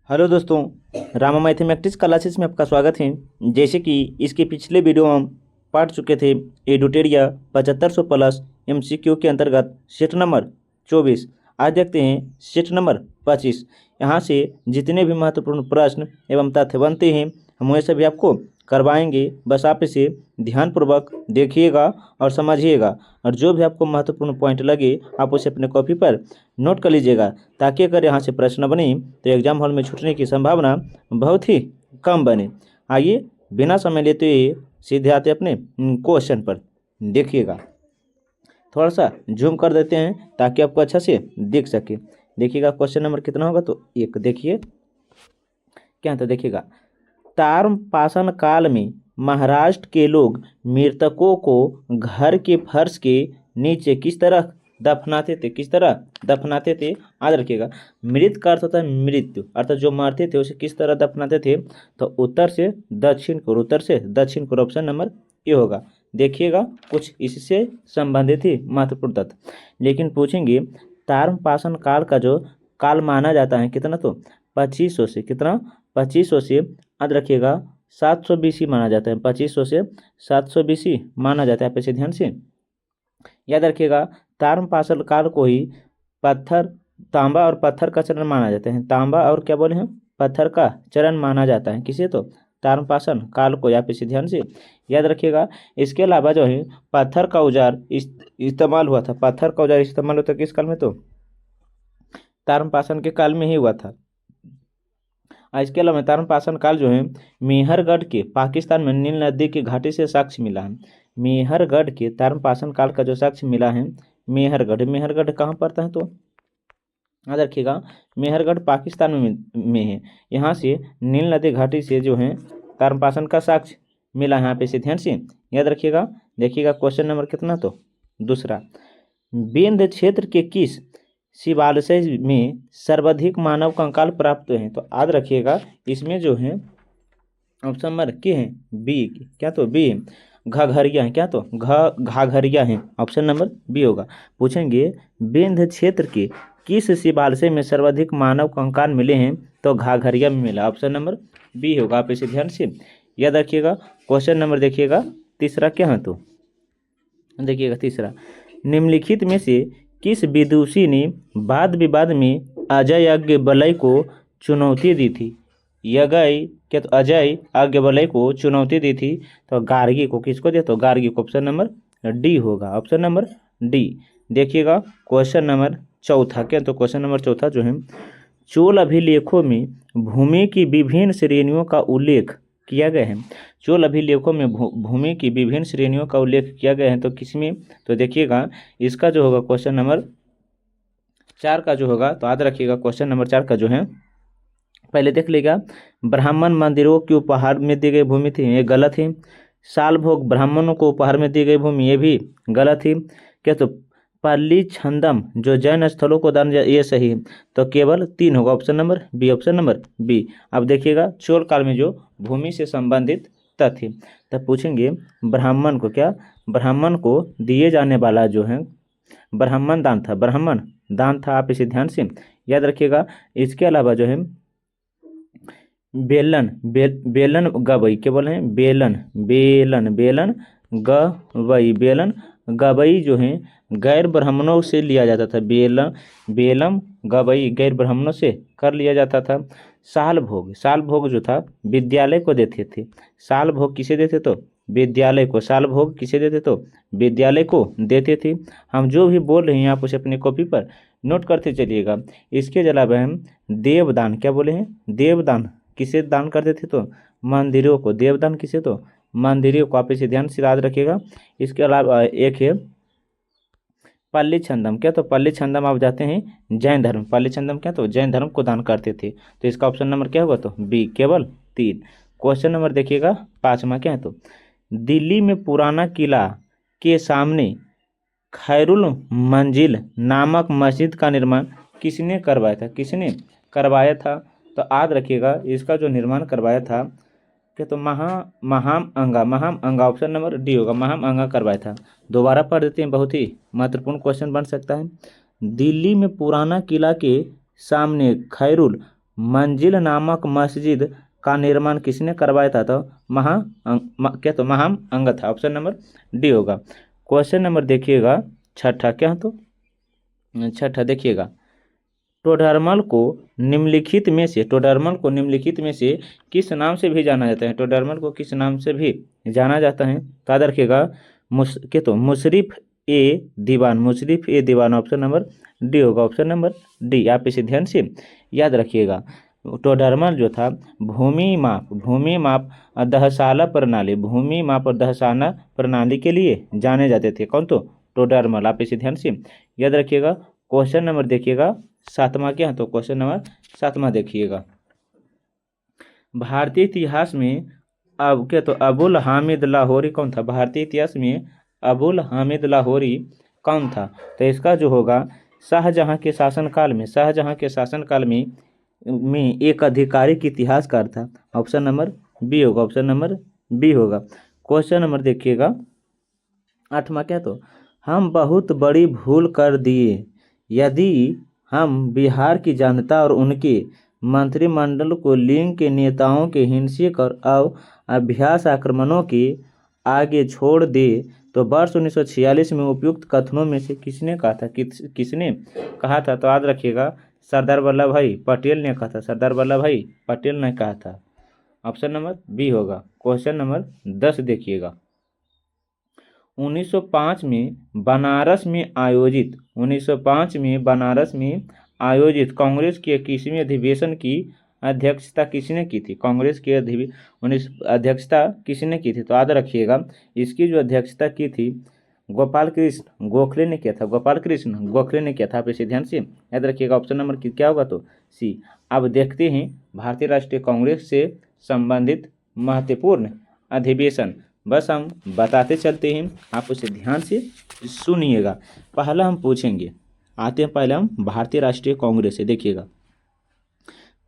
Hello दोस्तों, Rama mathematics classes में आपका स्वागत है। जैसे कि इसके पिछले वीडियो हम पढ़ चुके थे एडुटेरिया 7500 प्लस एमसीक्यू के अंतर्गत सेट नंबर 24। आज देखते हैं सेट नंबर 25। यहाँ से जितने भी महत्वपूर्ण प्रश्न एवं तथ्य बनते हैं हम वह सभी आपको करवाएंगे। बस आप इसे ध्यानपूर्वक देखिएगा और समझिएगा, और जो भी आपको महत्वपूर्ण पॉइंट लगे आप उसे अपने कॉपी पर नोट कर लीजिएगा, ताकि अगर यहाँ से प्रश्न बने तो एग्जाम हॉल में छूटने की संभावना बहुत ही कम बने। आइए बिना समय लेते हुए सीधे आते अपने क्वेश्चन पर। देखिएगा, थोड़ा सा जूम कर देते हैं ताकि आपको अच्छा से दिख सके। देखिएगा क्वेश्चन नंबर कितना होगा, तो एक देखिए क्या तो देखिएगा, ताम्रपाषाण काल में महाराष्ट्र के लोग मृतकों को घर के फर्श के नीचे किस तरह दफनाते थे। किस तरह दफनाते थे, याद रखिएगा। मृत का अर्थ होता है मृत्यु, अर्थात जो मरते थे उसे किस तरह दफनाते थे, तो उत्तर से दक्षिण को, उत्तर से दक्षिण को, ऑप्शन नंबर ए होगा। देखिएगा कुछ इससे संबंधित ही महत्वपूर्ण तथ्य। लेकिन पूछेंगे ताम्रपाषाण काल का जो काल माना जाता है कितना, तो 2500 से कितना, 2500 से, याद रखिएगा 700 BC माना जाता है। 2500 से 700 BC माना जाता है। आप इसे ध्यान से याद रखिएगा। ताम्रपाषाण काल को ही पत्थर, तांबा और पत्थर का चरण माना जाता है। तांबा और क्या बोले हैं, पत्थर का चरण माना जाता है किसे, तो ताम्रपाषाण काल को। आप इसे ध्यान से याद रखिएगा। इसके अलावा जो है पत्थर का औजार इस्तेमाल हुआ था। पत्थर का औजार इस्तेमाल होता किस काल में, तो ताम्रपाषाण के काल में ही हुआ था। इसके अलावा ताम्रपाषाण काल जो है मेहरगढ़ के, पाकिस्तान में नील नदी की घाटी से साक्ष्य मिला है। मेहरगढ़ के ताम्रपाषाण काल का जो साक्ष्य मिला है, मेहरगढ़, मेहरगढ़ कहाँ पड़ता है, तो याद रखिएगा मेहरगढ़ पाकिस्तान में है। यहाँ से नील नदी घाटी से जो है ताम्रपाषाण का साक्ष्य मिला है। यहाँ पे इसे ध्यान से याद रखिएगा। देखिएगा क्वेश्चन नंबर कितना, तो दूसरा, विंध्य क्षेत्र के किस शिवालय में सर्वाधिक मानव कंकाल प्राप्त हैं, तो याद रखिएगा इसमें जो है ऑप्शन नंबर के है बी, क्या तो बी घाघरिया है, क्या तो घाघरिया है, ऑप्शन नंबर बी होगा। पूछेंगे विंध्य क्षेत्र के किस शिवालय में सर्वाधिक मानव कंकाल मिले हैं, तो घाघरिया में मिला, ऑप्शन नंबर बी होगा। आप इसे ध्यान से याद रखिएगा। क्वेश्चन नंबर देखिएगा तीसरा क्या है, तो देखिएगा तीसरा, निम्नलिखित में से किस विदुषी ने वाद विवाद में अजय याज्ञवल्क्य को चुनौती दी थी। यज्ञ क्या, तो अजय याज्ञवल्क्य को चुनौती दी थी, तो गार्गी को। किसको दिया, तो गार्गी को, ऑप्शन नंबर डी होगा, ऑप्शन नंबर डी। देखिएगा क्वेश्चन नंबर चौथा क्या, तो क्वेश्चन नंबर चौथा जो है, चोल अभिलेखों में भूमि की विभिन्न श्रेणियों का उल्लेख किया गया है। चोल अभिलेखों में भूमि की विभिन्न श्रेणियों का उल्लेख किया गया है, तो किसमें, तो देखिएगा इसका जो होगा क्वेश्चन नंबर 4 का जो होगा, तो याद रखिएगा क्वेश्चन नंबर 4 का जो है, पहले देख लीजिएगा, ब्राह्मण मंदिरों के उपहार में दी गई भूमि थी, ये गलत है। साल भोग ब्राह्मणों को उपहार में दी गई भूमि, ये भी गलत है। क्या, तो पल्ली छंदम जो जैन स्थलों को दान, ये सही है। तो केवल 3 होगा, option number B, option number B. अब देखिएगा चोल काल में जो भूमि से संबंधित तथ्य, तब पूछेंगे ब्राह्मण को, क्या ब्राह्मण को दिए जाने वाला जो है ब्राह्मण दान था, ब्राह्मण दान था। आप इसे ध्यान से याद रखिएगा। इसके अलावा जो है बेलन गवई, क्या बोले हैं, बेलन गवई जो है गैर ब्राह्मणों से लिया जाता था। बेलम गवई गैर ब्राह्मणों से कर लिया जाता था। साल भोग जो था विद्यालय को देते थे। साल भोग किसे देते, तो विद्यालय को। साल भोग किसे देते, तो विद्यालय को देते थे। हम जो भी बोल रहे हैं आप उसे अपनी कॉपी पर नोट करते चलिएगा। इसके अलावा हम देवदान, क्या बोले हैं, देवदान किसे दान करते थे, तो मंदिरों को। देवदान किसे, तो मंदिरों को। आप इसे ध्यान से याद रखिएगा। इसके अलावा एक है पल्ली छंदम, क्या, तो पल्ली छंदम आप जाते हैं जैन धर्म, पल्ली छंदम क्या, तो जैन धर्म को दान करते थे। तो इसका ऑप्शन नंबर क्या होगा, तो बी, केवल 3। क्वेश्चन नंबर देखिएगा 5वां क्या है, तो दिल्ली में पुराना किला के सामने खैरुल मंजिल नामक मस्जिद का निर्माण किसने करवाया था, किसने करवाया था, तो याद रखिएगा इसका जो निर्माण करवाया था क्या, तो महाम अंगा, ऑप्शन नंबर डी होगा, महाम अंगा करवाया था। दोबारा पढ़ देते हैं, बहुत ही महत्वपूर्ण क्वेश्चन बन सकता है। दिल्ली में पुराना किला के सामने खैरुल मंजिल नामक मस्जिद का निर्माण किसने करवाया था? तो क्या तो महाअंग था। ऑप्शन नंबर डी होगा। क्वेश्चन नंबर देखिएगा छठा, क्या तो छठा देखिएगा, टोडरमल को निम्नलिखित में से किस नाम से भी जाना जाता है? टोडरमल को किस नाम से भी जाना जाता है? तो याद रखिएगा मुशरिफ ए दीवान ऑप्शन नंबर डी होगा। ऑप्शन नंबर डी, आप इसे ध्यान से याद रखिएगा। टोडरमल जो था भूमि माप और दहसाना प्रणाली के लिए जाने जाते थे। कौन? तो टोडरमल, आप इसे ध्यान से याद रखिएगा। क्वेश्चन नंबर देखिएगा सातवां, क्या तो क्वेश्चन नंबर सातवां देखिएगा, भारतीय इतिहास में अब क्या तो अबुल हामिद लाहौरी कौन था? भारतीय इतिहास में अबुल हामिद लाहौरी कौन था? तो इसका जो होगा शाहजहां के शासनकाल में एक आधिकारिक इतिहासकार था। ऑप्शन नंबर बी होगा। ऑप्शन नंबर बी होगा। क्वेश्चन नंबर देखिएगा आठवां, क्या तो हम बहुत बड़ी भूल कर दिए यदि हम बिहार की जनता और उनके मंत्रिमंडल को लीग के नेताओं के हिंसक और अभ्यास आक्रमणों के आगे छोड़ दे। तो वर्ष 1946 में उपयुक्त कथनों में से किसने कहा था? किसने कहा था? तो याद रखिएगा सरदार वल्लभ भाई पटेल ने कहा था। सरदार वल्लभ भाई पटेल ने कहा था। ऑप्शन नंबर बी होगा। क्वेश्चन नंबर 10 देखिएगा, 1905 में बनारस में आयोजित कांग्रेस के 21वें अधिवेशन की अध्यक्षता किसने की थी? कांग्रेस की अध्यक्षता किसने की थी? तो याद रखिएगा इसकी जो अध्यक्षता की थी गोपाल कृष्ण गोखले ने किया था। गोपाल कृष्ण गोखले ने किया था। आप इसे ध्यान से याद रखिएगा। ऑप्शन नंबर क्या होगा? तो सी। अब देखते हैं भारतीय राष्ट्रीय कांग्रेस से संबंधित महत्वपूर्ण अधिवेशन, बस हम बताते चलते हैं, आप उसे ध्यान से सुनिएगा। पहला हम पूछेंगे, आते हैं पहले हम भारतीय राष्ट्रीय कांग्रेस से। देखिएगा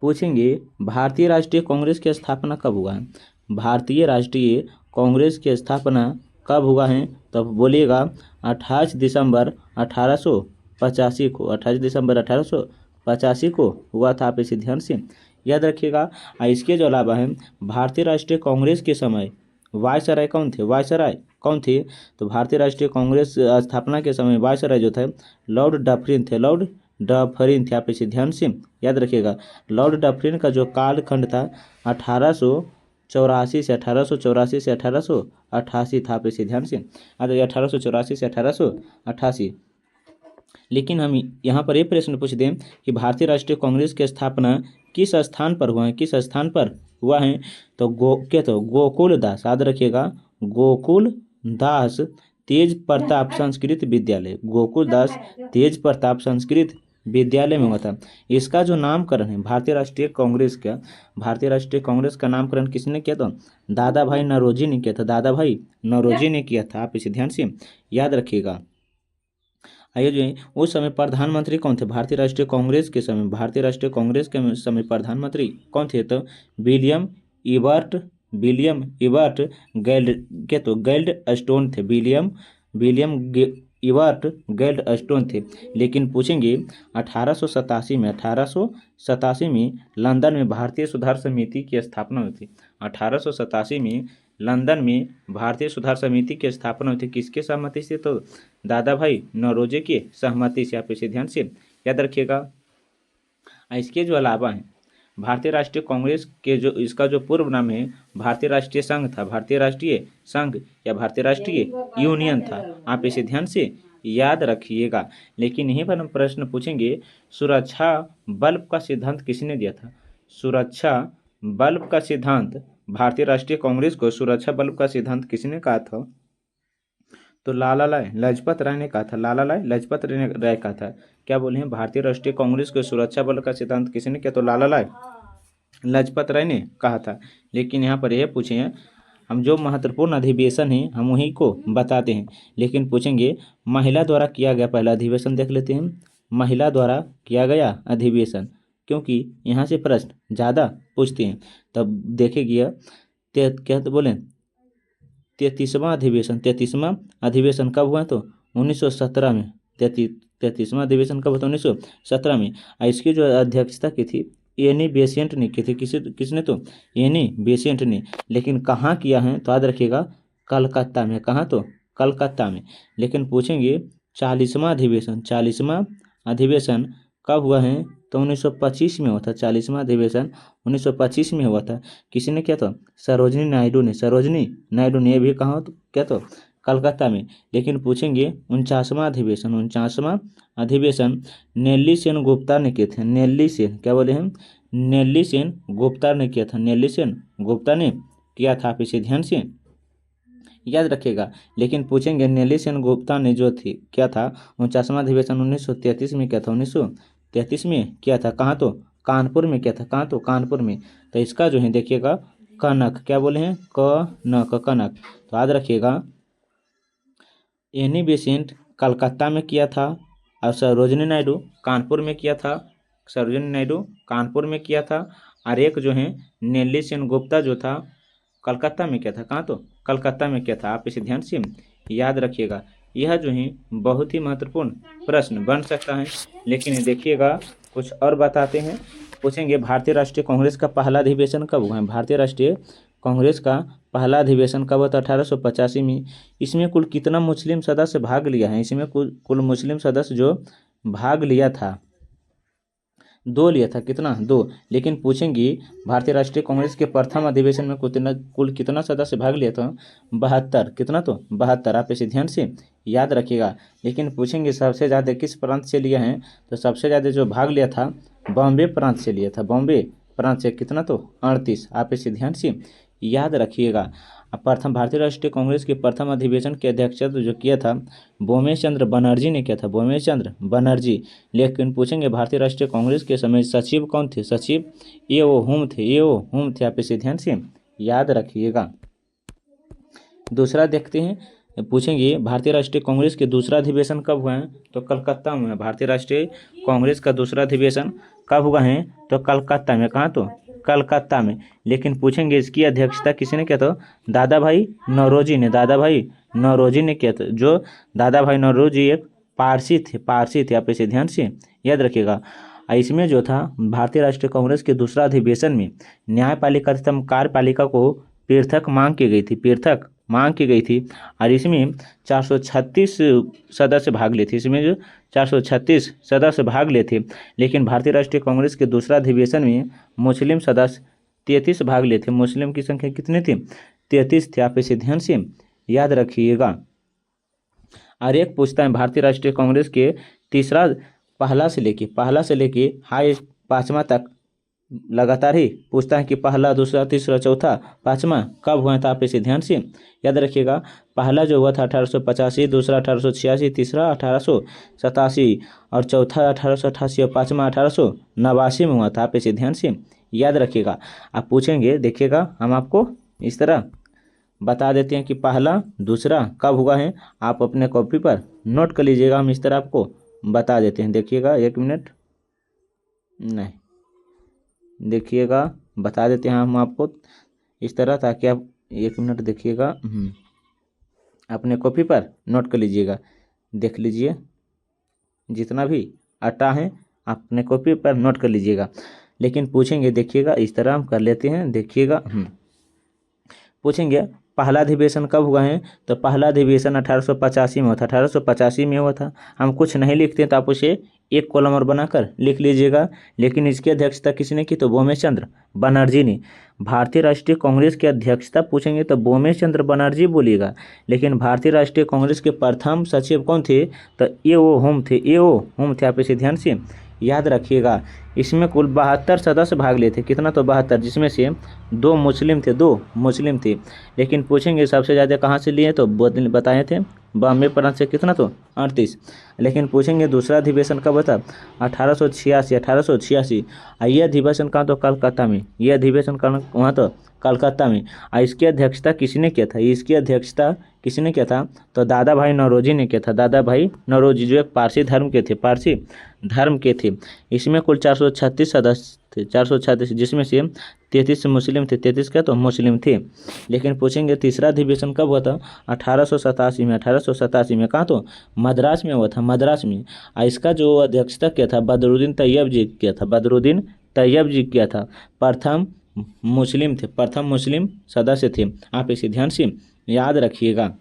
पूछेंगे भारतीय राष्ट्रीय कांग्रेस की स्थापना कब हुआ है? भारतीय राष्ट्रीय कांग्रेस की स्थापना कब हुआ है? तो बोलिएगा 28 दिसंबर 1885 को। 28 दिसंबर 1885 को हुआ था। आप इसे ध्यान से याद रखिएगा। इसके जो अलावा है भारतीय राष्ट्रीय कांग्रेस के समय वायसराय कौन थे? तो भारतीय राष्ट्रीय कांग्रेस स्थापना के समय वायसराय जो थे लॉर्ड डफरिन थे। आप इसे ध्यान से याद रखिएगा। लॉर्ड डफरिन का जो कालखंड था 1884 से 1888 था। आप इसे ध्यान से 1884 से 1888। लेकिन हम यहाँ पर ये प्रश्न पूछ दें कि भारतीय राष्ट्रीय कांग्रेस की स्थापना किस स्थान पर हुआ है? तो गोकुल दास, याद रखिएगा गोकुल दास तेज प्रताप संस्कृत विद्यालय, गोकुल दास तेज प्रताप संस्कृत विद्यालय में हुआ था। इसका जो नामकरण है भारतीय राष्ट्रीय कांग्रेस का नामकरण किसने किया? तो दादा भाई नौरोजी ने किया था। आप इसे ध्यान से याद रखिएगा। आइए जो है उस समय प्रधानमंत्री कौन थे? भारतीय राष्ट्रीय कांग्रेस के समय प्रधानमंत्री कौन थे? तो विलियम इबर्ट गैल्ड स्टोन थे। विलियम इबर्ट गैल्ड स्टोन थे। लेकिन पूछेंगे 1887 में लंदन में भारतीय सुधार समिति की स्थापना हुई थी। 1887 में लंदन में भारतीय सुधार समिति की स्थापना हुई थी। किसके सहमति से? तो दादा भाई नौरोजी की सहमति से। आप इसे ध्यान से याद रखिएगा। इसके जो अलावा है भारतीय राष्ट्रीय कांग्रेस के इसका जो पूर्व नाम है भारतीय राष्ट्रीय संघ था। भारतीय राष्ट्रीय संघ या भारतीय राष्ट्रीय यूनियन था। आप इसे ध्यान से याद रखिएगा। लेकिन यहीं पर हम प्रश्न पूछेंगे सुरक्षा बल्ब का सिद्धांत किसने दिया था? सुरक्षा बल्ब का सिद्धांत भारतीय राष्ट्रीय कांग्रेस को सुरक्षा बल्ब का सिद्धांत किसने कहा था? तो लाला लाजपत राय ने कहा था। क्या बोले हैं? भारतीय राष्ट्रीय कांग्रेस को सुरक्षा बल का सिद्धांत किसने किया? तो लाला लाजपत राय ने कहा था। लेकिन यहाँ पर यह पूछे हैं हम जो महत्वपूर्ण अधिवेशन है हम वहीं को बताते हैं। लेकिन पूछेंगे महिला द्वारा किया गया पहला अधिवेशन देख लेते हैं। महिला द्वारा किया गया अधिवेशन, क्योंकि यहाँ से प्रश्न ज़्यादा पूछते हैं। तब देखेगी क्या तो बोले 33वां अधिवेशन कब हुआ? तो 1917 में। 33वां अधिवेशन कब हुआ? 1917 में। इसकी जो अध्यक्षता की थी एनी बेसेंट ने की थी। किसने? तो एनी बेसेंट ने। लेकिन कहाँ किया है? तो याद रखिएगा कलकत्ता में। कहाँ? तो कलकत्ता में। लेकिन पूछेंगे 40वां अधिवेशन कब हुआ है? तो 1925 में हुआ था। 40वां अधिवेशन 1925 में हुआ था। किसने किया था? सरोजिनी नायडू ने। सरोजिनी नायडू ने। ये भी कहाँ? तो क्या? तो कलकत्ता में। लेकिन पूछेंगे 49वां अधिवेशन नेल्ली सेन गुप्ता ने किए थे। नेल्ली सेन, क्या बोले हम? नेल्ली सेन गुप्ता ने किया था। नेल्ली सेन गुप्ता ने किया था। आप इसे ध्यान से याद रखिएगा। लेकिन पूछेंगे नेल्ली सेन गुप्ता ने जो थी क्या था? 49वां अधिवेशन 1933 में किया था। 1933 में किया था। कहाँ? तो कानपुर में किया था। कहाँ? तो कानपुर में। तो इसका जो है देखिएगा कनक, क्या बोले हैं? कनक, कनक। तो याद रखिएगा एनी बेसेंट कलकत्ता में किया था और सरोजिनी नायडू कानपुर में किया था। सरोजिनी नायडू कानपुर में किया था। और एक जो है नेल्ली सेन गुप्ता जो था कलकत्ता में किया था। कहाँ? तो कलकत्ता में किया था। आप इसे ध्यान से याद रखिएगा। यह जो है बहुत ही महत्वपूर्ण प्रश्न बन सकता है। लेकिन देखिएगा कुछ और बताते हैं। पूछेंगे भारतीय राष्ट्रीय कांग्रेस का पहला अधिवेशन कब हुआ है? भारतीय राष्ट्रीय कांग्रेस का पहला अधिवेशन कब हुआ था? 1885 में। इसमें कुल कितना मुस्लिम सदस्य भाग लिया है? इसमें कुल मुस्लिम सदस्य जो भाग लिया था 2 लिया था। कितना? 2। लेकिन पूछेंगे भारतीय राष्ट्रीय कांग्रेस के प्रथम अधिवेशन में कुल कितना सदस्य भाग लिया था? 72। कितना? तो 72। आप इसे ध्यान से याद रखिएगा। लेकिन पूछेंगे सबसे ज़्यादा किस प्रांत से लिया है? तो सबसे ज़्यादा जो भाग लिया था बॉम्बे प्रांत से लिया था। बॉम्बे प्रांत से। कितना? तो 38। आप इसे ध्यान से याद रखिएगा। प्रथम भारतीय राष्ट्रीय कांग्रेस के प्रथम अधिवेशन की अध्यक्षता जो किया था बोमेश चंद्र बनर्जी ने किया था। बोमेश चंद्र बनर्जी। लेकिन पूछेंगे भारतीय राष्ट्रीय कांग्रेस के समय सचिव कौन थे? सचिव ए.ओ. हुम थे। ए.ओ. हुम थे। आप इसे ध्यान से याद रखिएगा। दूसरा देखते हैं। पूछेंगे भारतीय राष्ट्रीय कांग्रेस के दूसरा अधिवेशन कब हुआ है? तो कलकत्ता में। भारतीय राष्ट्रीय कांग्रेस का दूसरा अधिवेशन कब हुआ है? तो कलकत्ता में। कहाँ? तो कलकत्ता में। लेकिन पूछेंगे इसकी अध्यक्षता किसने किया था? दादा भाई नौरोजी ने। दादा भाई नौरोजी ने किया था। जो दादा भाई नौरोजी एक पारसी थे। पारसी थे। आप इसे ध्यान से याद रखिएगा। इसमें जो था भारतीय राष्ट्रीय कांग्रेस के दूसरा अधिवेशन में न्यायपालिका तथा कार्यपालिका को पृथक मांग की गई थी। पृथक मांग की गई थी। और इसमें 436 सदस्य भाग लिए थे। इसमें जो 436 सदस्य भाग लिए थे। लेकिन भारतीय राष्ट्रीय कांग्रेस के दूसरा अधिवेशन में मुस्लिम सदस्य 33 भाग लिए थे। मुस्लिम की संख्या कितनी थी? 33 थे। आप इसे ध्यान से याद रखिएगा। और एक पूछता है भारतीय राष्ट्रीय कांग्रेस के तीसरा पहला से लेके हाई 5वां तक लगातार ही पूछता है कि पहला, दूसरा, तीसरा, चौथा, 5वां कब हुआ था? आप इसे ध्यान से याद रखिएगा। पहला जो हुआ था 1885, दूसरा 1886, तीसरा 1887 और चौथा 1888 और 5वां 1889 में हुआ था। आप इसे ध्यान से याद रखिएगा। आप पूछेंगे देखिएगा हम आपको इस तरह बता देते हैं कि पहला दूसरा कब हुआ है। आप अपने कॉपी पर नोट कर लीजिएगा। हम इस तरह आपको बता देते हैं। देखिएगा 1 मिनट, नहीं देखिएगा बता देते हैं हम आपको इस तरह, ताकि आप 1 मिनट देखिएगा। अपने कॉपी पर नोट कर लीजिएगा। देख लीजिए जितना भी अट्टा है अपने कॉपी पर नोट कर लीजिएगा। लेकिन पूछेंगे देखिएगा इस तरह हम कर लेते हैं। देखिएगा पूछेंगे पहला अधिवेशन कब हुआ है? तो पहला अधिवेशन 1885 में हुआ था। 1885 में हुआ था। हम कुछ नहीं लिखते तो आप उसे एक कॉलम और बनाकर लिख लीजिएगा। लेकिन इसकी अध्यक्षता किसने की? तो बोमेश चंद्र बनर्जी ने। भारतीय राष्ट्रीय कांग्रेस की अध्यक्षता पूछेंगे तो बोमेश चंद्र बनर्जी बोलिएगा। लेकिन भारतीय राष्ट्रीय कांग्रेस के प्रथम सचिव कौन थे? तो ए.ओ. हुम थे। ए.ओ. हुम थे। आप इसे ध्यान से याद रखिएगा। इसमें कुल 72 सदस्य भाग लिए थे। कितना? तो 72, जिसमें से 2 मुस्लिम थे। 2 मुस्लिम थे। लेकिन पूछेंगे सबसे ज़्यादा कहाँ से लिए? तो बताए थे बॉम्बे प्रांत से। कितना? तो 38। लेकिन पूछेंगे दूसरा अधिवेशन कब हुआ था? 1886। ये अधिवेशन कहाँ? तो कलकत्ता में। ये अधिवेशन वहाँ तो कलकत्ता में। और इसकी अध्यक्षता किसने किया था? इसकी अध्यक्षता किसने किया था? तो दादा भाई नौरोजी ने किया था। दादा भाई नौरोजी जो एक पारसी धर्म के थे। पारसी धर्म के थे। इसमें कुल 436 सदस्य थे। 436, जिसमें से 33 मुस्लिम थे। 33 क्या? तो मुस्लिम थे। लेकिन पूछेंगे तीसरा अधिवेशन कब हुआ था? 1887 में। 1887 में। कहाँ? तो मद्रास में हुआ था। मद्रास में। और इसका जो अध्यक्षता किया था बदरुद्दीन तैयब जी किया था। बदरुद्दीन तैयब जी किया था, प्रथम प्रथम मुस्लिम सदस्य थे। आप इसे ध्यान से याद रखिएगा।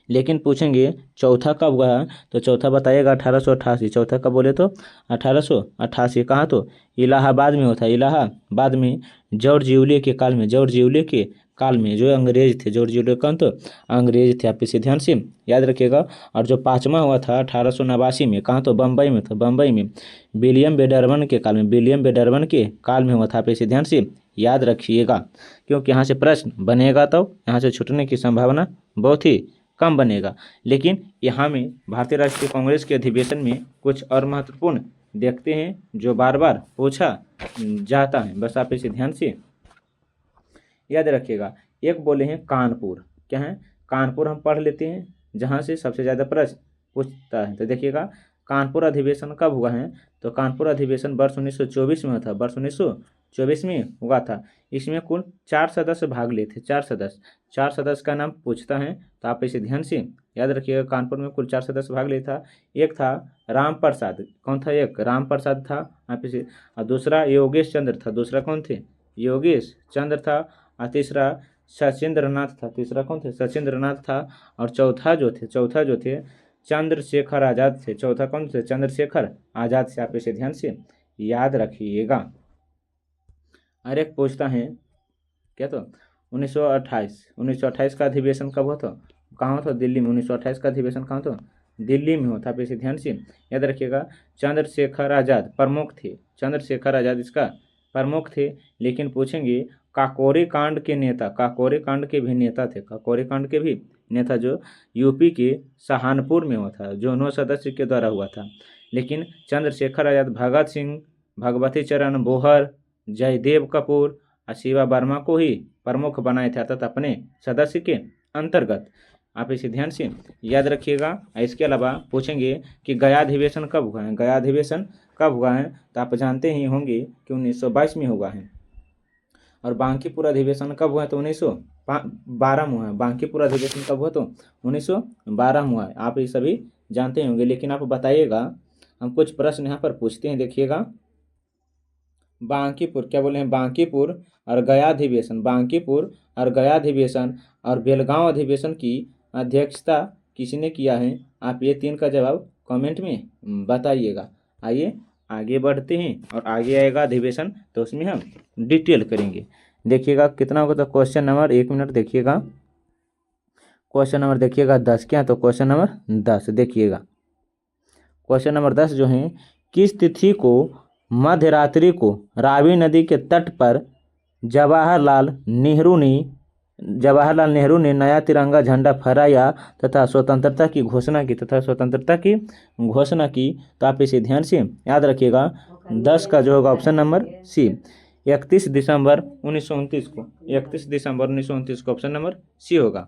लेकिन पूछेंगे चौथा कब हुआ है, तो चौथा बताइएगा 1888। चौथा कब बोले तो 1888। कहाँ तो इलाहाबाद में होता है, इलाहाबाद में जॉर्ज यूले के काल में, जॉर्ज यूले के काल में जो अंग्रेज थे, जॉर्ज यूले कौन तो अंग्रेज थे। आप इसे ध्यान से याद रखिएगा। और जो पाँचवा हुआ था 1889 में, कहाँ तो बम्बई में था, बम्बई में विलियम बेडरवन के काल में, विलियम बेडरवन के काल में हुआ था। आप इसे ध्यान से याद रखिएगा, क्योंकि यहाँ से प्रश्न बनेगा तो यहाँ से छूटने की संभावना बहुत ही कम बनेगा। लेकिन यहाँ में भारतीय राष्ट्रीय कांग्रेस के अधिवेशन में कुछ और महत्वपूर्ण देखते हैं जो बार बार पूछा जाता है, बस आप इसे ध्यान से याद रखिएगा। एक बोले हैं कानपुर, क्या है कानपुर, हम पढ़ लेते हैं जहाँ से सबसे ज़्यादा प्रश्न पूछता है। तो देखिएगा कानपुर अधिवेशन कब हुआ है, तो कानपुर अधिवेशन वर्ष 1924 में हुआ था, वर्ष 1924 में हुआ था। इसमें कुल 4 सदस्य भाग लिए थे, 4 सदस्य का नाम पूछता है, तो आप इसे ध्यान से याद रखिएगा। कानपुर में कुल 4 सदस्य भाग लिए था। एक था राम प्रसाद, कौन था, एक राम प्रसाद था आप इसे, और दूसरा योगेश चंद्र था, दूसरा कौन थे योगेश चंद्र था, और तीसरा सचिंद्रनाथ था, तीसरा कौन थे सचिंद्रनाथ था, और चौथा जो थे चंद्रशेखर आज़ाद थे, चौथा कौन थे चंद्रशेखर आज़ाद से। आप इसे ध्यान से याद रखिएगा। और एक पूछता है क्या, तो 1928 का अधिवेशन कब हुआ था, कहाँ था दिल्ली में, 1928 का अधिवेशन कहाँ था दिल्ली में होता। आप इसे ध्यान से याद रखिएगा। चंद्रशेखर आज़ाद प्रमुख थे, चंद्रशेखर आज़ाद इसका प्रमुख थे। लेकिन पूछेंगे काकोरी कांड के नेता, काकोरी कांड के भी नेता थे, काकोरी कांड के भी नेता जो यूपी के सहारनपुर में हुआ था, जो 9 सदस्य के द्वारा हुआ था। लेकिन चंद्रशेखर आज़ाद भगत सिंह, भगवती चरण बोहर, जयदेव कपूर और शिवा वर्मा को ही प्रमुख बनाए थे, अर्थात अपने सदस्य के अंतर्गत। आप इसे ध्यान से याद रखिएगा। इसके अलावा पूछेंगे कि गया अधिवेशन कब हुआ है, गया अधिवेशन कब हुआ है, तो आप जानते ही होंगे कि 1922 में हुआ है। और बांकीपुर अधिवेशन कब हुआ है, तो 1912 में हुआ है। बांकीपुर अधिवेशन कब हुआ, तो 1912 में हुआ है। आप ये सभी जानते ही होंगे। लेकिन आप बताइएगा, हम कुछ प्रश्न यहाँ पर पूछते हैं, देखिएगा। बांकीपुर क्या बोले हैं, बांकीपुर और गया अधिवेशन, बांकीपुर और गया अधिवेशन और बेलगांव अधिवेशन की अध्यक्षता किसने किया है। आप ये 3 का जवाब कमेंट में बताइएगा। आइए आगे बढ़ते हैं, और आगे आएगा अधिवेशन तो उसमें हम डिटेल करेंगे। देखिएगा कितना होगा, तो क्वेश्चन नंबर 1 मिनट देखिएगा, क्वेश्चन नंबर देखिएगा 10, क्या तो क्वेश्चन नंबर 10 देखिएगा। क्वेश्चन नंबर 10 जो है, किस तिथि को मध्यरात्रि को रावी नदी के तट पर जवाहरलाल नेहरू ने नया तिरंगा झंडा फहराया तथा स्वतंत्रता की घोषणा की, तो आप इसे ध्यान से याद रखिएगा। 10 का जो होगा ऑप्शन नंबर सी, 31 दिसंबर 1929 को, 31 दिसंबर 1929 को ऑप्शन नंबर सी होगा।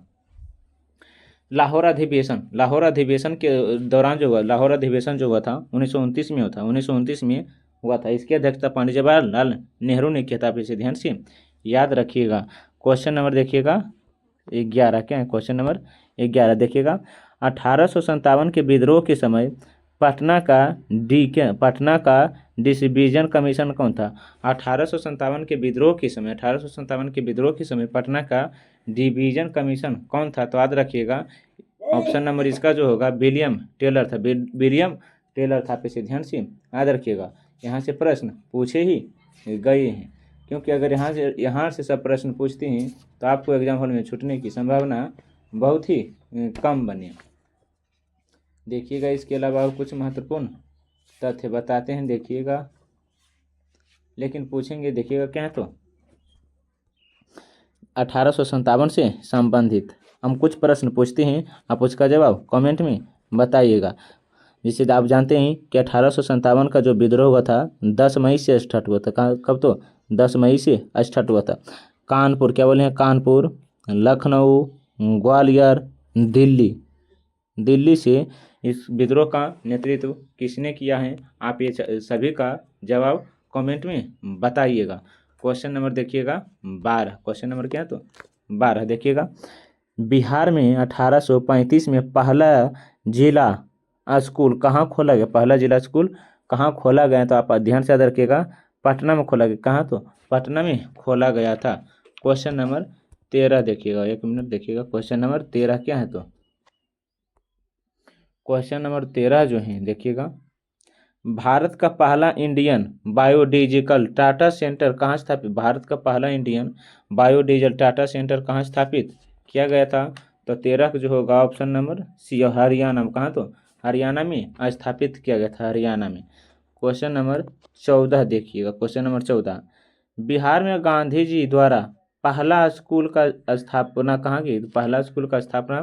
लाहौर अधिवेशन के दौरान जो हुआ, लाहौर अधिवेशन जो हुआ था 1929 में होता, 1929 में हुआ था। इसकी अध्यक्षता पंडित जवाहरलाल नेहरू ने किया था। आप इसे ध्यान से याद रखिएगा। क्वेश्चन नंबर देखिएगा 11, क्या है क्वेश्चन नंबर 11 देखिएगा। 1857 के विद्रोह के समय पटना का डिवीजन कमीशन कौन था। 1857 के विद्रोह के समय पटना का डिवीजन कमीशन कौन था, तो याद रखिएगा। ऑप्शन नंबर इसका जो होगा विलियम टेलर था, विलियम टेलर था। आप इसे ध्यान से याद रखिएगा। यहाँ से प्रश्न पूछे ही गए हैं, क्योंकि अगर यहाँ से सब प्रश्न पूछते हैं तो आपको एग्जाम हॉल में छूटने की संभावना बहुत ही कम बने। देखिएगा इसके अलावा और कुछ महत्वपूर्ण तथ्य बताते हैं, देखिएगा। लेकिन पूछेंगे, देखिएगा क्या है, तो 1857 से संबंधित हम कुछ प्रश्न पूछते हैं, आप उसका जवाब कमेंट में बताइएगा। जिससे आप जानते हैं कि 1857 का जो विद्रोह हुआ था 10 मई से स्टार्ट हुआ था। कब, तो 10 मई से स्टार्ट हुआ था। कानपुर, क्या बोले हैं, कानपुर, लखनऊ, ग्वालियर, दिल्ली से इस विद्रोह का नेतृत्व किसने किया है। आप ये सभी का जवाब कमेंट में बताइएगा। क्वेश्चन नंबर देखिएगा 12, क्वेश्चन नंबर क्या है, तो 12 देखिएगा। बिहार में 1835 में पहला जिला स्कूल कहाँ खोला गया, पहला जिला स्कूल कहाँ खोला गया, तो आप ध्यान से याद रखिएगा। पटना में खोला गया। कहाँ? तो पटना में खोला गया था। क्वेश्चन नंबर 13 देखिएगा, 1 मिनट देखिएगा। क्वेश्चन नंबर 13 क्या है? तो क्वेश्चन नंबर 13 जो है देखिएगा, भारत का पहला इंडियन बायोडीजल टाटा सेंटर कहाँ स्थापित? भारत का पहला इंडियन बायोडीजल टाटा सेंटर कहाँ स्थापित किया गया था? तो 13 जो होगा ऑप्शन नंबर सी, हरियाणा में। कहाँ? तो हरियाणा में स्थापित किया गया था, हरियाणा में। क्वेश्चन नंबर 14 देखिएगा। क्वेश्चन नंबर 14, बिहार में गांधी जी द्वारा पहला स्कूल का स्थापना कहाँ की? पहला स्कूल का स्थापना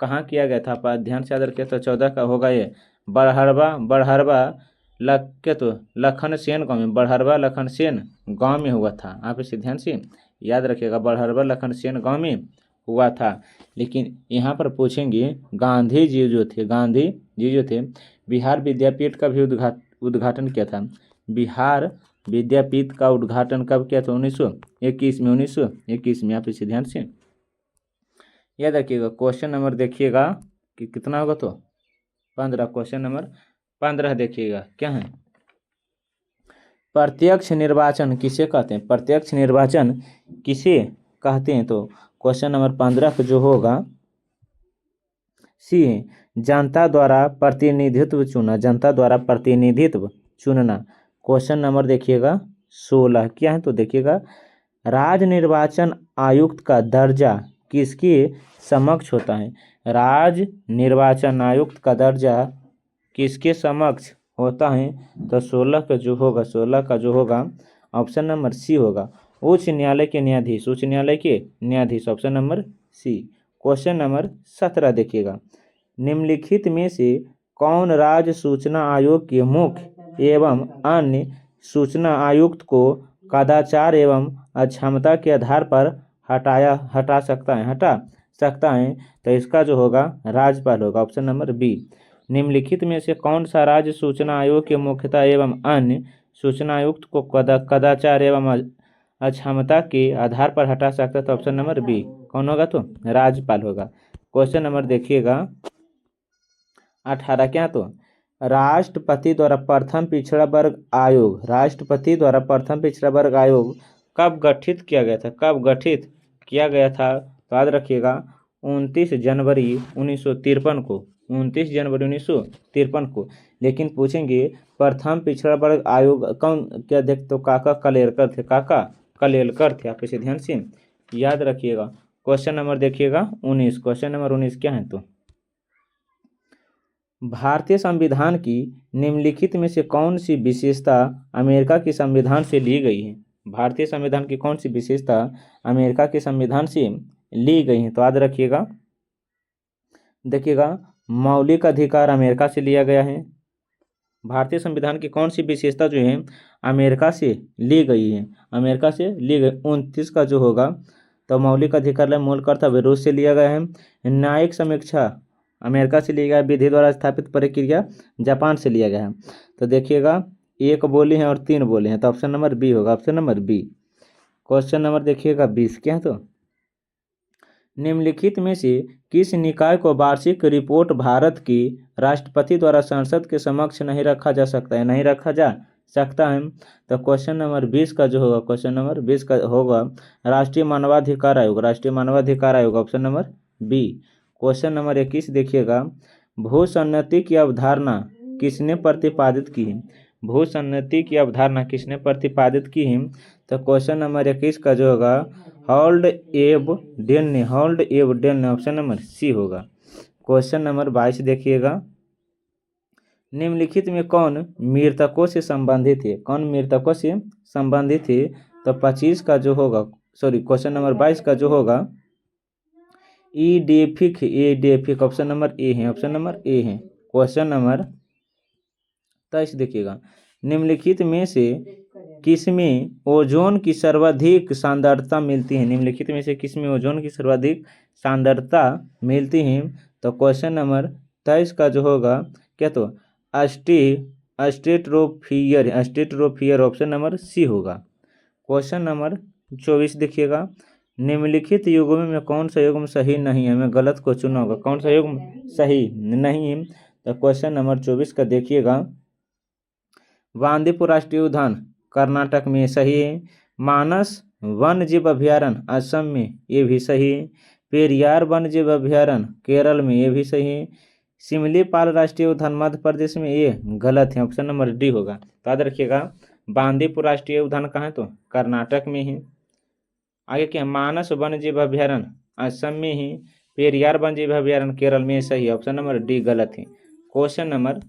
कहाँ किया गया था? आप ध्यान से याद रखिए। तो 14 का होगा ये बड़हरवा लखन सेन गाँव में, बड़हरवा लखन सेन गाँव में हुआ था। आप इसे ध्यान से याद रखिएगा, बड़हरवा लखन सेन गाँव में हुआ था। लेकिन यहाँ पर पूछेंगे गांधी जी जो थे बिहार विद्यापीठ का भी उद्घाटन किया था। बिहार विद्यापीठ का उद्घाटन कब किया था? 1921 में। 1921 में। आप इसे ध्यान से याद रखिएगा। क्वेश्चन नंबर देखिएगा कि कितना होगा? तो 15। क्वेश्चन नंबर 15 देखिएगा क्या है? प्रत्यक्ष निर्वाचन किसे कहते हैं? प्रत्यक्ष निर्वाचन किसे कहते हैं? तो क्वेश्चन नंबर 15 जो होगा सी है, जनता द्वारा प्रतिनिधित्व चुना। जनता द्वारा प्रतिनिधित्व चुनना। क्वेश्चन नंबर देखिएगा 16 क्या है? तो देखिएगा, राज्य निर्वाचन आयुक्त का दर्जा किसके समक्ष होता है? राज्य निर्वाचन आयुक्त का दर्जा किसके समक्ष होता है? तो 16 का जो होगा ऑप्शन नंबर सी होगा, उच्च न्यायालय के न्यायाधीश। उच्च न्यायालय के न्यायाधीश, option number C. Question number 17 देखिएगा, निम्नलिखित में से कौन राज्य सूचना आयोग के मुख्य एवं अन्य सूचना आयुक्त को कदाचार एवं अक्षमता के आधार पर हटा सकता है? तो इसका जो होगा राज्यपाल होगा, ऑप्शन नंबर बी। निम्नलिखित में से कौन सा राज्य सूचना आयोग के मुख्यता एवं अन्य सूचना आयुक्त को कदाचार एवं अक्षमता के आधार पर हटा सकता है? तो ऑप्शन नंबर बी कौन होगा? तो राज्यपाल होगा। क्वेश्चन नंबर देखिएगा 18 क्या? तो राष्ट्रपति द्वारा प्रथम पिछड़ा वर्ग आयोग कब गठित किया गया था? तो याद रखिएगा 29 जनवरी 1953 को। 29 जनवरी 1953 को। लेकिन पूछेंगे प्रथम पिछड़ा वर्ग आयोग कौन क्या देख? तो काका कलेलकर थे। आप इसे ध्यान से याद रखिएगा। क्वेश्चन नंबर देखिएगा 19। क्वेश्चन नंबर 19 क्या है? तो भारतीय संविधान की निम्नलिखित में से कौन सी विशेषता अमेरिका के संविधान से ली गई है? भारतीय संविधान की कौन सी विशेषता अमेरिका के संविधान से ली गई है? तो याद रखिएगा, देखिएगा मौलिक अधिकार अमेरिका से लिया गया है। भारतीय संविधान की कौन सी विशेषता जो है अमेरिका से ली गई है? 29 का जो होगा तो मौलिक अधिकार मूल कर्तव्य रूस से लिया गया है। न्यायिक समीक्षा अमेरिका से लिया गया है। विधि द्वारा स्थापित प्रक्रिया जापान से लिया गया है। तो देखिएगा 1 बोली है और 3 बोले हैं, तो ऑप्शन नंबर बी होगा, option number B. Question number देखिएगा 20 क्या है? तो निम्नलिखित में से किस निकाय को वार्षिक रिपोर्ट भारत की राष्ट्रपति द्वारा संसद के समक्ष नहीं रखा जा सकता है? तो क्वेश्चन नंबर 20 का जो होगा, क्वेश्चन नंबर 20 का होगा राष्ट्रीय मानवाधिकार आयोग, option number B. Question number 21 देखिएगा, भूसन्नति की अवधारणा किसने प्रतिपादित की है? भूसन्नति की अवधारणा किसने प्रतिपादित की है? तो क्वेश्चन नंबर 21 का जो होगा हॉल्ड एब डेल ने, ऑप्शन नंबर सी होगा। क्वेश्चन नंबर 22 देखिएगा, निम्नलिखित में कौन मृतकों से संबंधित है? तो 25 का जो होगा क्वेश्चन नंबर 22 का जो होगा एडेफिक, ऑप्शन नंबर ए है, क्वेश्चन नंबर 23 देखिएगा, निम्नलिखित में से किसमें ओजोन की सर्वाधिक सांद्रता मिलती है? निम्नलिखित में से किसमें ओजोन की सर्वाधिक सांद्रता मिलती है? तो क्वेश्चन नंबर 23 का जो होगा क्या? तो स्ट्रेटोस्फियर, ऑप्शन नंबर सी होगा। क्वेश्चन नंबर 24 देखिएगा, निम्नलिखित युग्म में कौन सा युग्म सही नहीं है? हमें गलत को चुनना होगा, कौन सा युग्म सही नहीं है? तो क्वेश्चन नंबर 24 का देखिएगा, बांदीपुर राष्ट्रीय उद्यान कर्नाटक में, सही है। मानस वन्य जीव अभ्यारण्य असम में, ये भी सही है। पेरियार वन्य जीव अभ्यारण्य केरल में, ये भी सही है। सिमलीपाल राष्ट्रीय उद्यान मध्य प्रदेश में, ये गलत है, ऑप्शन नंबर डी होगा। तो याद रखिएगा बांदीपुर राष्ट्रीय उद्यान कहाँ है, तो कर्नाटक में है। आगे क्या, मानस वन्य जीव अभ्यारण्य असम में है। पेरियार वन्य जीव अभ्यारण्य केरल में, सही है, ऑप्शन नंबर डी गलत है। क्वेश्चन नंबर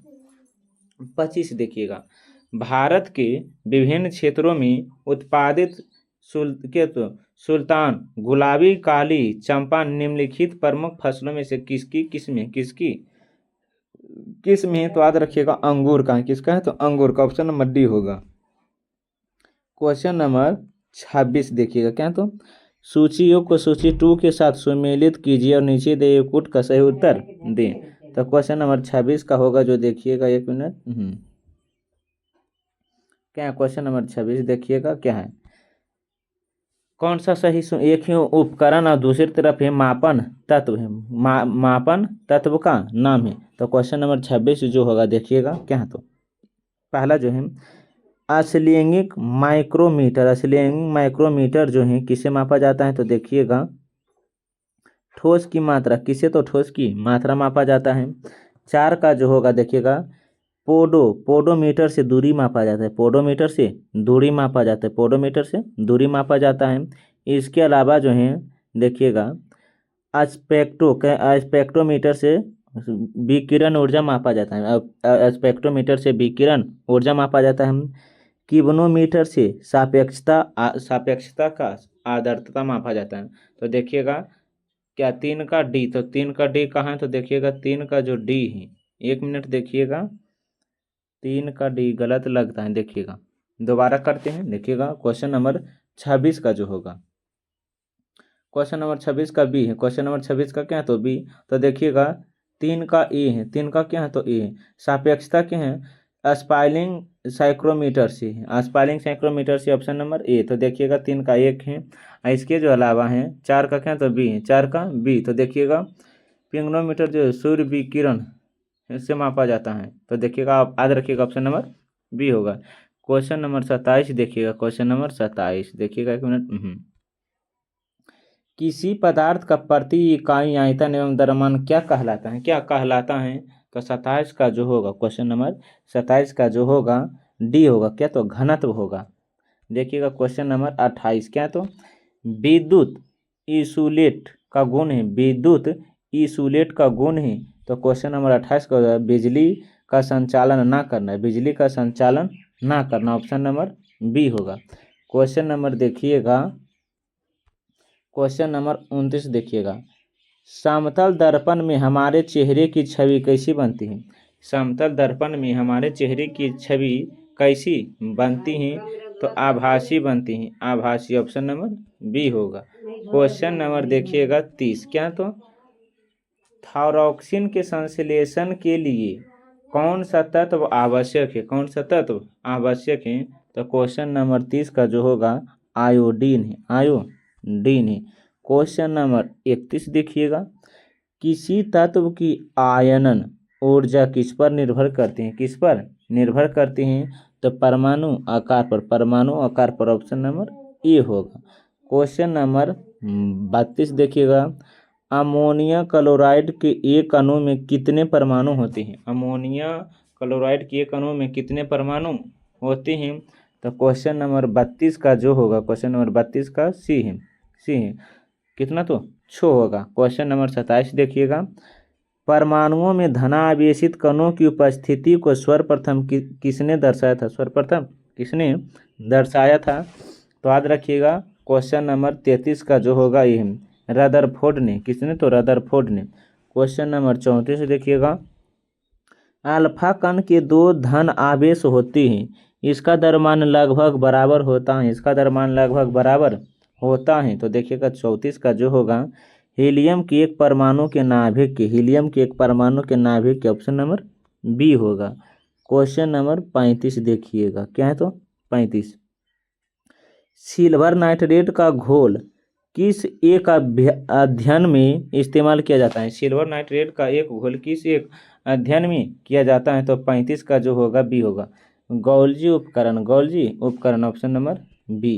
25 देखिएगा, भारत के विभिन्न क्षेत्रों में उत्पादित सुल्तान गुलाबी काली चंपा निम्नलिखित प्रमुख फसलों में से किसकी किस्म है, तो याद रखिएगा अंगूर का है। किसका है, तो अंगूर का, ऑप्शन नंबर डी होगा। क्वेश्चन नंबर 26 देखिएगा, क्या है, तो सूची योग को सूची 2 के साथ सुमेलित कीजिए और नीचे दिए कूट का सही उत्तर दें। तो क्वेश्चन नंबर 26 का होगा जो, देखिएगा 1 मिनट, क्या है क्वेश्चन नंबर 26 देखिएगा, क्या है, कौन सा सही एक ही उपकरण और दूसरी तरफ है मापन तत्व है, मापन तत्व का नाम है। तो क्वेश्चन नंबर 26 जो होगा देखिएगा, क्या है, तो पहला जो है अश्लैंगिक माइक्रोमीटर। अश्लैंगिक माइक्रोमीटर जो है किसे मापा जाता है, तो देखिएगा ठोस की मात्रा, किसे, तो ठोस की मात्रा मापा जाता है। 4 का जो होगा देखिएगा पोडोमीटर से दूरी मापा जाता है, पोडोमीटर से दूरी मापा जाता है, पोडोमीटर से दूरी मापा जाता है। इसके अलावा जो है देखिएगा स्पेक्ट्रोमीटर से विकिरण ऊर्जा मापा जाता है, स्पेक्ट्रोमीटर से विकिरण ऊर्जा मापा जाता है। किब्नोमीटर से सापेक्षता का आर्द्रता मापा जाता है। तो देखिएगा क्या, 3 का डी, तो 3 का डी कहाँ है, तो देखिएगा 3 का जो डी है, 1 मिनट देखिएगा, 3 का डी गलत लगता है, देखिएगा दोबारा करते हैं। देखिएगा क्वेश्चन नंबर 26 का जो होगा, क्वेश्चन नंबर 26 का बी है। क्वेश्चन नंबर 26 का क्या है, तो बी। तो देखिएगा 3 का ए है, 3 का क्या है, तो ए है। सापेक्षता क्या है, स्पाइलिंग साइक्रोमीटर से है, स्पाइलिंग साइक्रोमीटर से, ऑप्शन नंबर ए। तो देखिएगा 3 का 1 है। इसके जो अलावा है 4 का क्या है, तो बी है, 4 का बी। तो देखिएगा पिग्नोमीटर जो सूर्य विकिरण इससे मापा जाता है। तो देखिएगा आप याद रखिएगा ऑप्शन नंबर बी होगा। क्वेश्चन नंबर 27 देखिएगा, क्वेश्चन नंबर 27 देखिएगा, 1 मिनट, किसी पदार्थ का प्रति इकाई आयतन एवं द्रव्यमान क्या कहलाता है, क्या कहलाता है। तो 27 का जो होगा, क्वेश्चन नंबर 27 का जो होगा डी होगा, क्या, तो घनत्व होगा। देखिएगा क्वेश्चन नंबर 28, क्या, तो विद्युत इंसुलेट का गुण है, विद्युत इंसुलेट का गुण है। तो क्वेश्चन नंबर 28 का होगा बिजली का संचालन ना करना, बिजली का संचालन ना करना, ऑप्शन नंबर बी होगा। क्वेश्चन नंबर देखिएगा, क्वेश्चन नंबर 29 देखिएगा, समतल दर्पण में हमारे चेहरे की छवि कैसी बनती है। समतल दर्पण में हमारे चेहरे की छवि कैसी बनती है, तो आभासी बनती है, आभासी, ऑप्शन नंबर बी होगा। क्वेश्चन नंबर देखिएगा 30, क्या, तो थायरॉक्सिन के संश्लेषण के लिए कौन सा तत्व आवश्यक है, कौन सा तत्व आवश्यक है। तो क्वेश्चन नंबर 30 का जो होगा आयोडीन है, आयोडीन है। क्वेश्चन नंबर 31 देखिएगा, किसी तत्व की आयनन ऊर्जा किस पर निर्भर करती है, किस पर निर्भर करती हैं, तो परमाणु आकार पर, परमाणु आकार पर, ऑप्शन नंबर ए होगा। क्वेश्चन नंबर 32 देखिएगा, अमोनिया क्लोराइड के एक अणु में कितने परमाणु होते हैं, अमोनिया क्लोराइड के एक अणु में कितने परमाणु होते हैं। तो क्वेश्चन नंबर 32 का जो होगा, क्वेश्चन नंबर 32 का सी है, सी है, कितना, तो 6 होगा। क्वेश्चन नंबर 27 देखिएगा, परमाणुओं में धनावेशित कणों की उपस्थिति को सर्वप्रथम किसने दर्शाया था, सर्वप्रथम किसने दर्शाया था। तो याद रखिएगा क्वेश्चन नंबर 33 का जो होगा ये रदरफोर्ड ने, किसने, तो रदरफोर्ड ने। क्वेश्चन नंबर 34 देखिएगा, अल्फा कण के 2 धन आवेश होते हैं, इसका द्रव्यमान लगभग बराबर होता है, इसका द्रव्यमान लगभग बराबर होता है। तो देखिएगा 34 का जो होगा हीलियम के एक परमाणु के नाभिक के, हीलियम के एक परमाणु के नाभिक के, ऑप्शन नंबर बी होगा। क्वेश्चन नंबर 35 देखिएगा, क्या है, तो 35, सिल्वर नाइट्रेट का घोल किस एक अध्ययन में इस्तेमाल किया जाता है, सिल्वर नाइट्रेट का एक घोल किस एक अध्ययन में किया जाता है। तो 35 का जो होगा बी होगा। गोल्जी उपकरण option number B.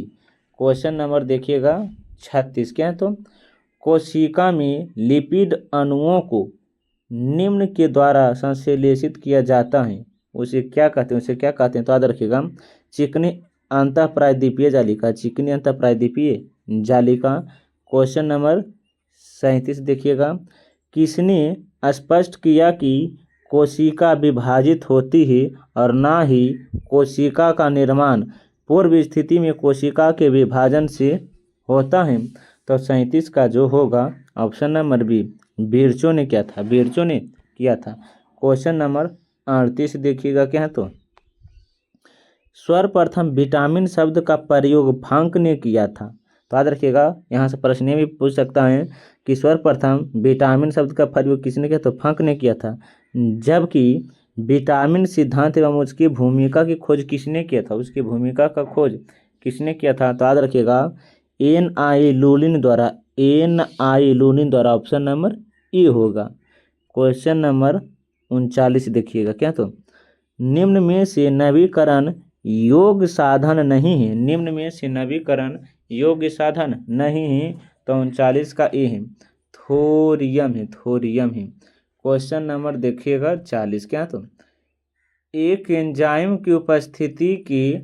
Question number देखिएगा 36, क्या है तो कोशिका में लिपिड अणुओं को निम्न के द्वारा संश्लेषित किया जाता है, उसे क्या कहते हैं, तो याद रखिएगा चिकनी अंतःप्रायद्वीपीय जालिका। क्वेश्चन नंबर 37 देखिएगा किसने स्पष्ट किया कि कोशिका विभाजित होती है और ना ही कोशिका का निर्माण पूर्व स्थिति में कोशिका के विभाजन से होता है? तो 37 का जो होगा ऑप्शन नंबर बी, बिरचो ने किया था। क्वेश्चन नंबर 38 देखिएगा, क्या है तो सर्वप्रथम विटामिन शब्द का प्रयोग भांक ने किया था। तो याद रखिएगा यहाँ से प्रश्न ये भी पूछ सकता है कि सर्वप्रथम विटामिन शब्द का प्रयोग किसने किया, तो फंक ने किया था। जबकि विटामिन सिद्धांत एवं उसकी भूमिका की खोज किसने किया था, उसकी भूमिका का खोज किसने किया था? तो याद रखिएगा एन.आई. लुलिन द्वारा ऑप्शन नंबर ए होगा। क्वेश्चन नंबर 39 देखिएगा, क्या तो निम्न में से नवीकरण योग्य साधन नहीं है, तो 39 का ए है, थोरियम है। क्वेश्चन नंबर देखिएगा 40, क्या तो एक एंजाइम की उपस्थिति के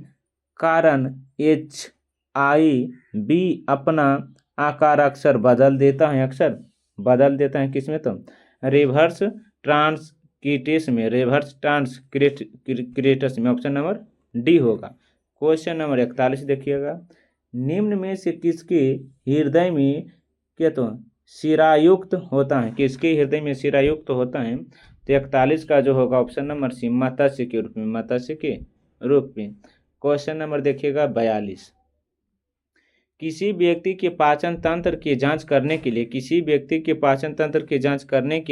कारण HIV अपना आकार अक्सर बदल देता है, किसमें? तो रिवर्स ट्रांसक्रिप्टेस में ऑप्शन नंबर डी होगा। क्वेश्चन नंबर 41 देखिएगा निम्न में से किसके हृदय में क्या तो शिरायुक्त होता है, तो 41 का जो होगा ऑप्शन नंबर सी, मत्स्य के रूप में। क्वेश्चन नंबर देखिएगा 42 किसी व्यक्ति के पाचन तंत्र की जांच करने के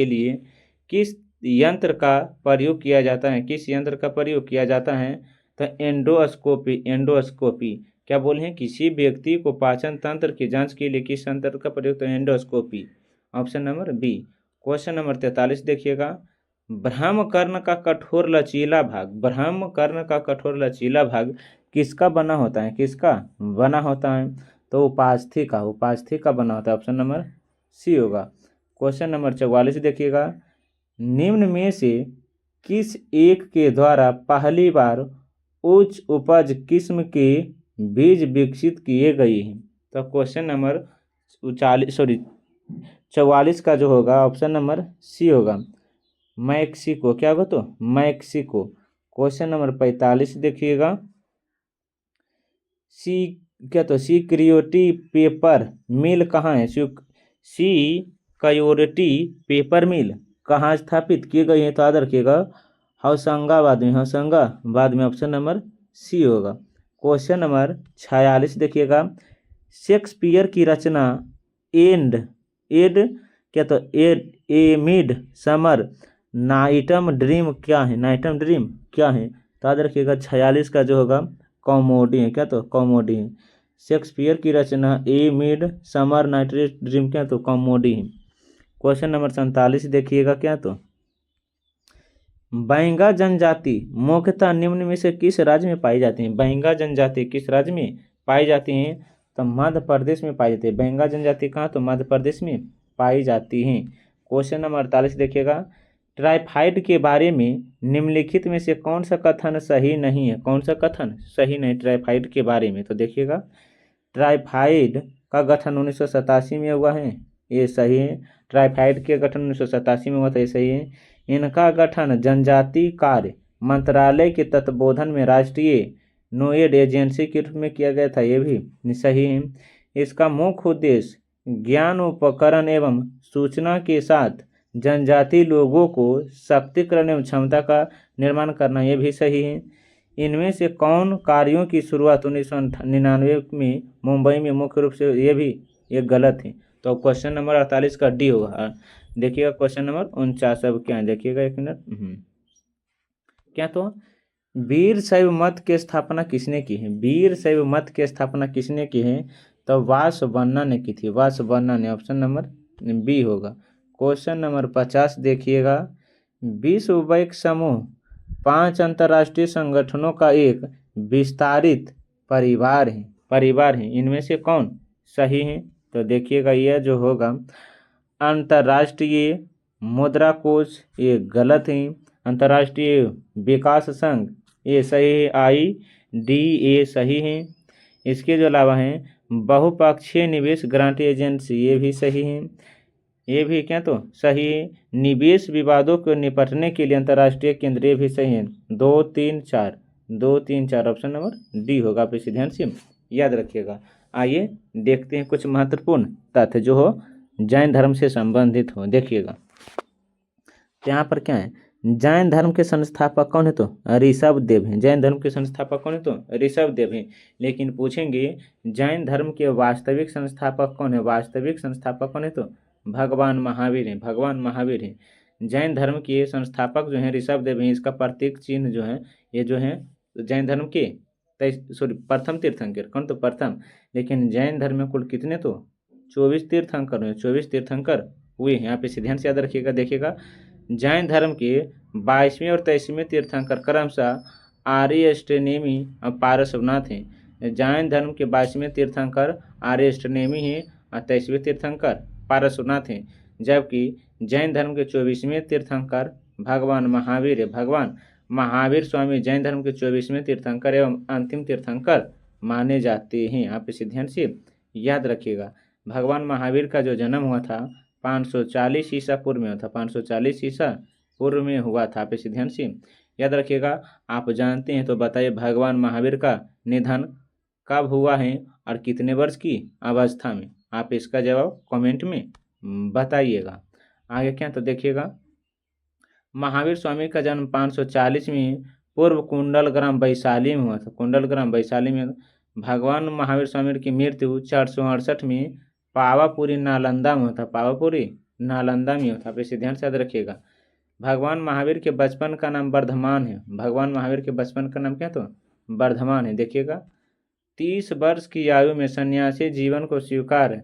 लिए किस यंत्र का प्रयोग किया जाता है? तो एंडोस्कोपी। क्या बोले हैं, किसी व्यक्ति को पाचन तंत्र की जांच के लिए किस यंत्र का प्रयोग, तो endoscopy option number B. Question number 43 देखिएगा ब्रह्मकर्ण का कठोर लचीला भाग किसका बना होता है? तो उपास्थि का बना होता है, ऑप्शन नंबर सी होगा। क्वेश्चन नंबर 44 देखिएगा निम्न में से किस एक के द्वारा पहली बार उच्च उपज किस्म के बीज विकसित किए गए हैं? तो क्वेश्चन नंबर 44 का जो होगा ऑप्शन नंबर सी होगा, मैक्सिको। क्या होगा तो मैक्सिको। क्वेश्चन नंबर 45 देखिएगा सिक्योरिटी पेपर मिल कहाँ है? सिक्योरिटी पेपर मिल कहाँ स्थापित की गई है? तो याद रखिएगा होशंगाबाद में ऑप्शन नंबर सी होगा। क्वेश्चन नंबर 46 देखिएगा शेक्सपियर की रचना मिड समर नाइटम ड्रीम क्या है? तो याद रखिएगा 46 का जो होगा कॉमेडी है। क्या तो कॉमेडी है। शेक्सपियर की रचना मिड समर नाइट ड्रीम क्या तो कॉमेडी है। क्वेश्चन नंबर 47 देखिएगा, क्या तो बैंगा जनजाति मुख्यतः निम्न में से किस राज्य में पाई जाती है? बैंगा जनजाति किस राज्य में पाई जाती है? तो मध्य प्रदेश में पाई जाती है। बैंगा जनजाति कहाँ? तो मध्य प्रदेश में पाई जाती है। क्वेश्चन नंबर 48 देखिएगा टाइफाइड के बारे में निम्नलिखित में से कौन सा कथन सही नहीं है? टाइफाइड के बारे में? तो देखिएगा टाइफाइड का गठन 1987 में हुआ है, ये सही है। टाइफाइड के गठन 1987 में हुआ था, ये सही है। इनका गठन जनजाति कार्य मंत्रालय के तत्वावधान में राष्ट्रीय नोएड एजेंसी के रूप में किया गया था, ये भी सही है। इसका मुख्य उद्देश्य ज्ञान उपकरण एवं सूचना के साथ जनजाति लोगों को सशक्तिकरण एवं क्षमता का निर्माण करना, ये भी सही है। इनमें से कौन कार्यों की शुरुआत 1999 में मुंबई में मुख्य रूप से, ये गलत है। तो क्वेश्चन नंबर 48 का डी होगा। देखिएगा क्वेश्चन नंबर 49 अब क्या है, देखिएगा 1 मिनट। क्या तो वीर शैव मत की स्थापना किसने की है? तो वासवन्ना ने की थी, ऑप्शन नंबर बी होगा। क्वेश्चन नंबर 50 देखिएगा विश्व बैंक समूह 5 अंतर्राष्ट्रीय संगठनों का एक विस्तारित परिवार है इनमें से कौन सही है? तो देखिएगा यह जो होगा अंतर्राष्ट्रीय मुद्रा कोष ये गलत है, अंतर्राष्ट्रीय विकास संघ ये सही है, IDA सही है। इसके जो अलावा है बहुपक्षीय निवेश गारंटी एजेंसी ये भी सही है, ये भी क्या तो सही है। निवेश विवादों को निपटने के लिए अंतर्राष्ट्रीय केंद्र ये भी सही है। 2, 3, 4 ऑप्शन नंबर डी होगा, आप इसे ध्यान से याद रखिएगा। आइए देखते हैं कुछ महत्वपूर्ण तथ्य जो हो जैन धर्म से संबंधित हो। देखिएगा यहाँ पर क्या है, जैन धर्म के संस्थापक कौन है? तो ऋषभ देव हैं। जैन धर्म के संस्थापक कौन है? तो ऋषभ देव हैं। लेकिन पूछेंगे जैन धर्म के वास्तविक संस्थापक कौन है? वास्तविक संस्थापक कौन है? तो भगवान महावीर हैं। भगवान महावीर हैं जैन धर्म के संस्थापक जो हैं ऋषभ देव हैं। इसका प्रतीक चिन्ह जो है ये जो है जैन धर्म के प्रथम तीर्थंकर कौन? तो प्रथम। लेकिन जैन धर्म में कुल कितने? तो 24 तीर्थंकर हुए, 24 तीर्थंकर हुए हैं। यहाँ पे ध्यान से याद रखिएगा। देखिएगा जैन धर्म के 22वें और 23वें तीर्थंकर क्रमशः आर्यष्टनेमी और पारसवनाथ हैं। जैन धर्म के 22वें तीर्थंकर आर्यष्टनेमी हैं और 23वें तीर्थंकर पारसवनाथ हैं, जबकि जैन धर्म के 24वें तीर्थंकर भगवान महावीर है। भगवान महावीर स्वामी जैन धर्म के 24वें तीर्थंकर एवं अंतिम तीर्थंकर माने जाते हैं। आप इसे ध्यान से याद रखिएगा। भगवान महावीर का जो जन्म हुआ था 540 ईसा पूर्व में हुआ था, 540 ईसा पूर्व में हुआ था। आप इसे ध्यान से याद रखिएगा। आप जानते हैं तो बताइए भगवान महावीर का निधन कब हुआ है और कितने वर्ष की अवस्था में? आप इसका जवाब कमेंट में बताइएगा। आगे क्या? तो देखिएगा महावीर स्वामी का जन्म 540 में पूर्व कुंडल ग्राम वैशाली में हुआ था। कुंडल ग्राम वैशाली में। भगवान महावीर स्वामी की मृत्यु 468 में पावापुरी नालंदा में होता। पावापुरी नालंदा में होता। आप इसे ध्यान से याद रखिएगा। भगवान महावीर के बचपन का नाम वर्धमान है। भगवान महावीर के बचपन का नाम क्या? तो वर्धमान है। देखिएगा 30 वर्ष की आयु में सन्यासी जीवन को स्वीकार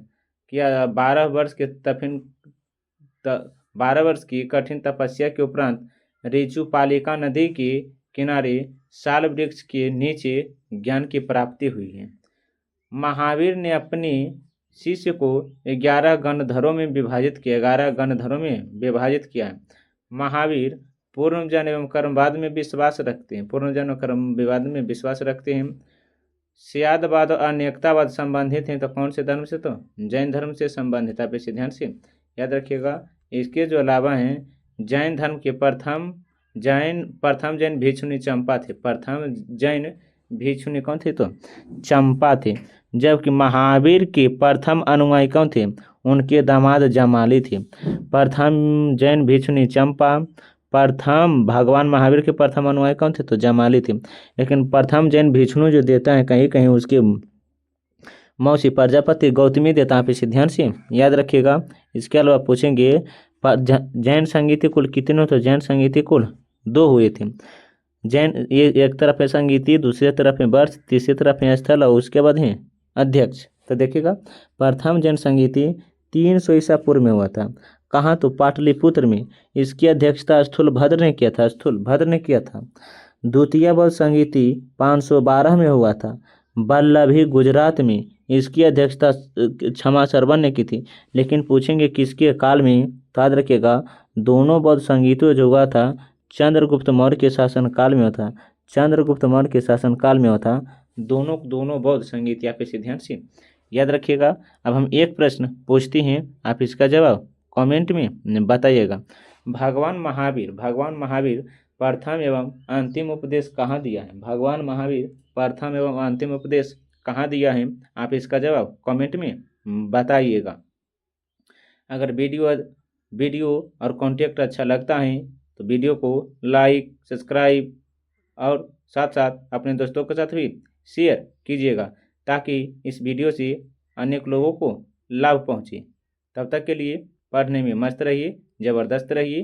किया। 12 वर्ष की कठिन तपस्या के उपरांत ऋचुपालिका नदी के किनारे साल वृक्ष के नीचे ज्ञान की प्राप्ति हुई है। महावीर ने अपने शिष्य को 11 गणधरों में विभाजित किया। महावीर पूर्वजन्म एवं कर्मवाद में विश्वास रखते हैं। पूर्वजन्म कर्मवाद में विश्वास रखते हैं। स्यादवाद और अनेकतावाद संबंधित हैं तो कौन से धर्म से? तो जैन धर्म से संबंधित। आप इसे ध्यान से याद रखिएगा। इसके जो अलावा हैं जैन धर्म के प्रथम जैन भिक्षुनी चंपा थे। प्रथम जैन भिक्षुनी कौन थे? तो चंपा थे। जबकि महावीर के प्रथम अनुयायी कौन थे? उनके दामाद जमाली थे। प्रथम जैन भिक्षुनी चंपा, प्रथम भगवान महावीर के प्रथम अनुयायी कौन थे? तो जमाली थे। लेकिन प्रथम जैन भिक्षुनी जो देता है कहीं कहीं उसके मौसी प्रजापति गौतमी देता। आप इसे ध्यान से याद रखिएगा। इसके अलावा पूछेंगे जैन संगीति कुल कितने? तो जैन संगीति कुल 2 हुए थे। जैन ये एक तरफ है संगीति, दूसरी तरफ है वर्ष, तीसरी तरफ है स्थल और उसके बाद है अध्यक्ष। तो देखिएगा प्रथम जैन संगीति 300 ईसा पूर्व में हुआ था। कहाँ? तो पाटलिपुत्र में। इसकी अध्यक्षता स्थूलभद्र ने किया था। द्वितीय बौद्ध संगीति 512 में हुआ था वल्लभी गुजरात में। इसकी अध्यक्षता क्षमा सरवन ने की थी। लेकिन पूछेंगे किसके काल में? तो याद रखिएगा दोनों बौद्ध संगीतों जो हुआ था चंद्रगुप्त मौर्य के शासनकाल में होता। चंद्रगुप्त मौर्य के शासनकाल में होता दोनों बौद्ध संगीत। आप इसे ध्यान से याद रखिएगा। अब हम एक प्रश्न पूछते हैं, आप इसका जवाब कमेंट में बताइएगा। भगवान महावीर प्रथम एवं अंतिम उपदेश कहाँ दिया है? भगवान महावीर प्रथम एवं अंतिम उपदेश कहाँ दिया है? आप इसका जवाब कमेंट में बताइएगा। अगर वीडियो और कॉन्टेंट अच्छा लगता है तो वीडियो को लाइक, सब्सक्राइब और साथ साथ अपने दोस्तों के साथ भी शेयर कीजिएगा ताकि इस वीडियो से अनेक लोगों को लाभ पहुंचे। तब तक के लिए पढ़ने में मस्त रहिए, ज़बरदस्त रहिए।